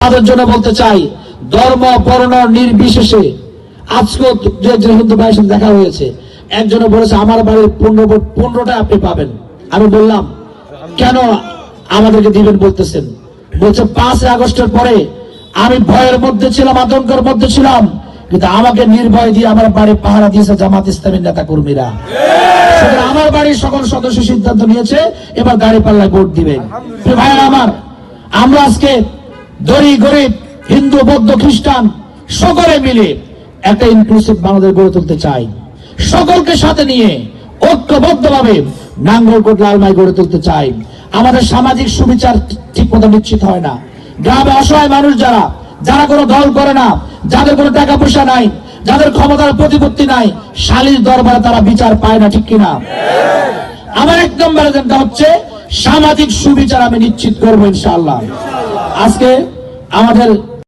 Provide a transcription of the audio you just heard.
তাদের জন্য বলতে চাই, ধর্ম বর্ণ নির্বিশেষে আজকেও যে হিন্দু ভাইয়ের সাথে দেখা হয়েছে, একজনে বলেছে আমার বাড়ির 15টা আপনি পাবেন। আমি বললাম কেন আমাদেরকে দিবেন বলতেছেন? বলছে 5 আগস্টের পরে আমি ভয়ের মধ্যে ছিলাম, আতঙ্কের মধ্যে ছিলাম, কিন্তু আমাকে নির্ভয় দিয়ে আমার বাড়ি পাহারা দিয়েছে জামাত ইসলামীর নেতা কর্মীরা। আমার বাড়ির সকল সদস্য সিদ্ধান্ত নিয়েছে এবার দাঁড়িপাল্লায় ভোট দিবেন। ভাইয়েরা আমার, আমরা আজকে দরিদ্র গরিব হিন্দু বৌদ্ধ খ্রিস্টান সকলে মিলে একটা ইনক্লুসিভ বাংলাদেশ গড়ে তুলতে চাই। সকলকে সাথে নিয়ে ঐক্যবদ্ধভাবে নাঙ্গলকোট লালমাই গড়ে তুলতে চাই। আমাদের সামাজিক সুবিচার ঠিক মতো নিশ্চিত হয় না। গ্রামে অসহায় মানুষ যারা যারা কোনো দল করে না, যাদের কোনো টাকা পয়সা নাই, যাদের ক্ষমতার প্রতিপত্তি নাই, সালিশ দরবারে তারা বিচার পায় না, ঠিক কিনা? আমার 1 নম্বর এজেন্ডা হচ্ছে সামাজিক সুবিচার আমি নিশ্চিত করবো ইনশাআল্লাহ। আজকে আমাদের